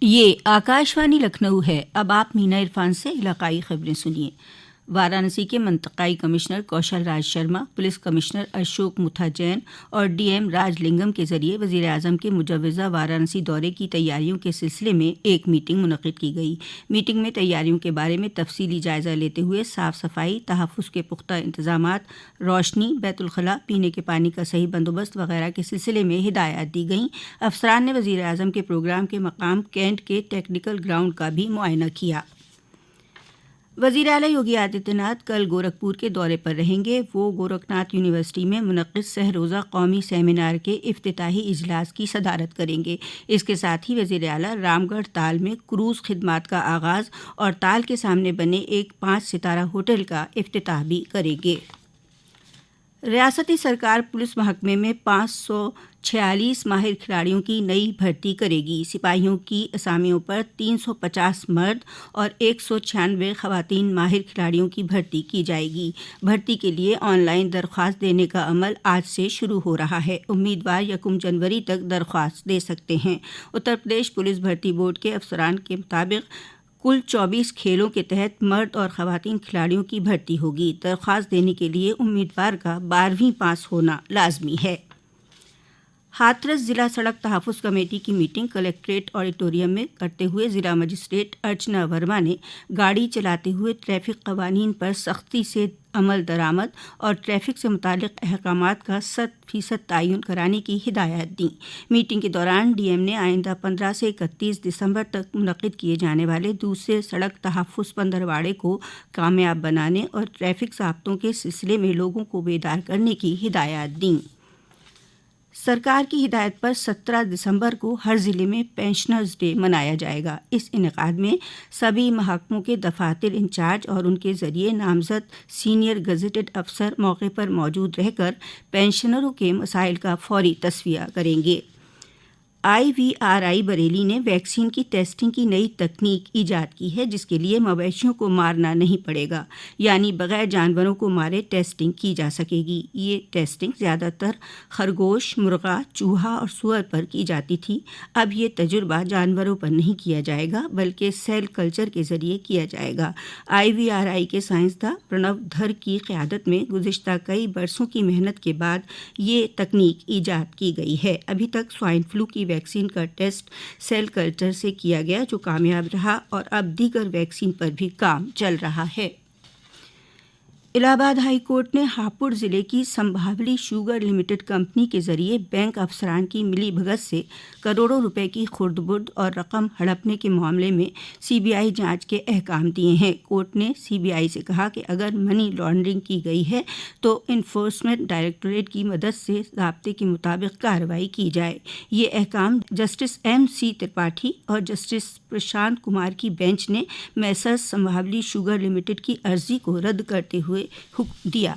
یہ آکاشوانی لکھنؤ ہے۔ اب آپ مینا عرفان سے علاقائی خبریں سنیے۔ وارانسی کے منطقائی کمشنر کوشل راج شرما، پولیس کمشنر اشوک متھا جین اور ڈی ایم راج لنگم کے ذریعے وزیر اعظم کے مجوزہ وارانسی دورے کی تیاریوں کے سلسلے میں ایک میٹنگ منعقد کی گئی۔ میٹنگ میں تیاریوں کے بارے میں تفصیلی جائزہ لیتے ہوئے صاف صفائی، تحفظ کے پختہ انتظامات، روشنی، بیت الخلاء، پینے کے پانی کا صحیح بندوبست وغیرہ کے سلسلے میں ہدایات دی گئیں۔ افسران نے وزیر اعظم کے پروگرام کے مقام کینٹ کے ٹیکنیکل گراؤنڈ کا بھی معائنہ کیا۔ وزیر اعلیٰ یوگی آدتیہ ناتھ کل گورکھپور کے دورے پر رہیں گے۔ وہ گورکھناتھ یونیورسٹی میں منعقد سہ روزہ قومی سیمینار کے افتتاحی اجلاس کی صدارت کریں گے۔ اس کے ساتھ ہی وزیر اعلیٰ رام گڑھ تال میں کروز خدمات کا آغاز اور تال کے سامنے بنے ایک 5 ستارہ ہوٹل کا افتتاح بھی کریں گے۔ ریاستی سرکار پولیس محکمے میں 546 ماہر کھلاڑیوں کی نئی بھرتی کرے گی۔ سپاہیوں کی اسامیوں پر 350 مرد اور 196 خواتین ماہر کھلاڑیوں کی بھرتی کی جائے گی۔ بھرتی کے لیے آن لائن درخواست دینے کا عمل آج سے شروع ہو رہا ہے۔ امیدوار 1 جنوری تک درخواست دے سکتے ہیں۔ اتر پردیش پولیس بھرتی بورڈ کے افسران کے مطابق کل 24 کھیلوں کے تحت مرد اور خواتین کھلاڑیوں کی بھرتی ہوگی۔ درخواست دینے کے لیے امیدوار کا 12ویں پاس ہونا لازمی ہے۔ ہاتھرس ضلع سڑک تحفظ کمیٹی کی میٹنگ کلکٹریٹ آڈیٹوریم میں کرتے ہوئے ضلع مجسٹریٹ ارچنا ورما نے گاڑی چلاتے ہوئے ٹریفک قوانین پر سختی سے عمل درآمد اور ٹریفک سے متعلق احکامات کا 100% تعین کرانے کی ہدایات دیں۔ میٹنگ کے دوران ڈی ایم نے آئندہ 15 سے 31 دسمبر تک منعقد کیے جانے والے دوسرے سڑک تحفظ پندرواڑے کو کامیاب بنانے اور ٹریفک ضابطوں کے سلسلے میں لوگوں کو بیدار کرنے کی ہدایات دیں۔ سرکار کی ہدایت پر 17 دسمبر کو ہر ضلع میں پینشنرز ڈے منایا جائے گا۔ اس انعقاد میں سبھی محکموں کے دفاتر انچارج اور ان کے ذریعے نامزد سینئر گزٹڈ افسر موقع پر موجود رہ کر پینشنروں کے مسائل کا فوری تصفیہ کریں گے۔ IVRI بریلی نے ویکسین کی ٹیسٹنگ کی نئی تکنیک ایجاد کی ہے، جس کے لیے مویشیوں کو مارنا نہیں پڑے گا، یعنی بغیر جانوروں کو مارے ٹیسٹنگ کی جا سکے گی۔ یہ ٹیسٹنگ زیادہ تر خرگوش، مرغا، چوہا اور سور پر کی جاتی تھی۔ اب یہ تجربہ جانوروں پر نہیں کیا جائے گا بلکہ سیل کلچر کے ذریعے کیا جائے گا۔ IVRI کے سائنسداں پرنو دھر کی قیادت میں گزشتہ کئی برسوں کی محنت کے بعد یہ تکنیک ایجاد کی گئی ہے۔ ابھی تک سوائن فلو کی ویکسین کا ٹیسٹ سیل کلچر سے کیا گیا، جو کامیاب رہا، اور اب دیگر ویکسین پر بھی کام چل رہا ہے۔ الہ آباد ہائی کورٹ نے ہاپوڑ ضلع کی سمبھاولی شوگر لمیٹڈ کمپنی کے ذریعے بینک افسران کی ملی بھگت سے کروڑوں روپے کی خرد برد اور رقم ہڑپنے کے معاملے میں CBI جانچ کے احکام دیے ہیں۔ کورٹ نے CBI سے کہا کہ اگر منی لانڈرنگ کی گئی ہے تو انفورسمنٹ ڈائریکٹوریٹ کی مدد سے ضابطے کے مطابق کارروائی کی جائے۔ یہ احکام جسٹس MC ترپاٹھی اور جسٹس پرشانت کمار کی بینچ نے میسرز سمبھاولی شوگر لمیٹڈ کی عرضی کو رد کرتے ہوئے حکم دیا۔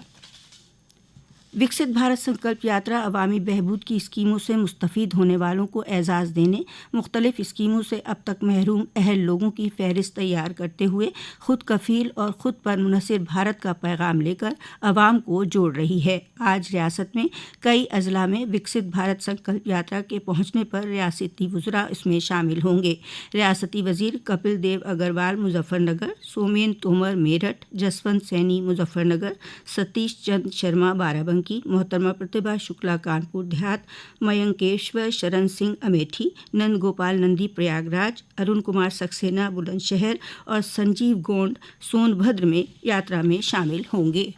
وکست بھارت سنکلپ یاترا عوامی بہبود کی اسکیموں سے مستفید ہونے والوں کو اعزاز دینے، مختلف اسکیموں سے اب تک محروم اہل لوگوں کی فہرست تیار کرتے ہوئے خود کفیل اور خود پر منحصر بھارت کا پیغام لے کر عوام کو جوڑ رہی ہے۔ آج ریاست میں کئی اضلاع میں وکست بھارت سنکلپ یاترا کے پہنچنے پر ریاستی وزراء اس میں شامل ہوں گے۔ ریاستی وزیر کپل دیو اگروال مظفر نگر، سومین تومر میرٹھ، جسونت سینی مظفر نگر، ستیش چند شرما بارہ بنکی، محترمہ پرتبھا شکلا کانپور دیہات، میانکیشور شرن سنگھ امیٹھی، نند گوپال نندی پریاگ راج، ارون کمار سکسینہ بلند شہر اور سنجیو گونڈ سون بھدر میں یاترا میں شامل ہوں گے۔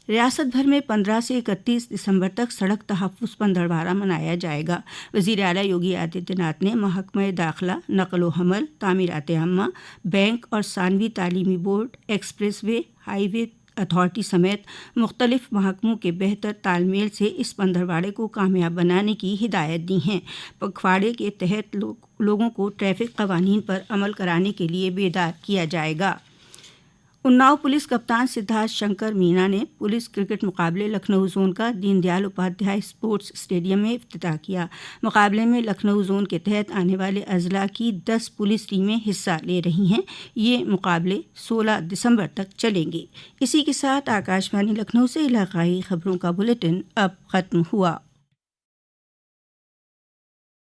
ریاست بھر میں 15 سے 31 دسمبر تک سڑک تحفظ پندرواڑہ منایا جائے گا۔ وزیر اعلیٰ یوگی آدتیہ ناتھ نے محکمہ داخلہ، نقل و حمل، تعمیرات عامہ، بینک اور ثانوی تعلیمی بورڈ، ایکسپریس وے، ہائی وے اتھارٹی سمیت مختلف محکموں کے بہتر تال میل سے اس پندرواڑے کو کامیاب بنانے کی ہدایت دی ہیں۔ پکھواڑے کے تحت لوگوں کو ٹریفک قوانین پر عمل کرانے کے لیے بیدار کیا جائے گا۔ اناؤ پولیس کپتان سدھارتھ شنکر مینا نے پولیس کرکٹ مقابلے لکھنؤ زون کا دین دیال اپادھیائے اسپورٹس اسٹیڈیم میں افتتاح کیا۔ مقابلے میں لکھنؤ زون کے تحت آنے والے اضلاع کی 10 پولیس ٹیمیں حصہ لے رہی ہیں۔ یہ مقابلے 16 دسمبر تک چلیں گے۔ اسی کے ساتھ آکاشوانی لکھنؤ سے علاقائی خبروں کا بلیٹن اب ختم ہوا۔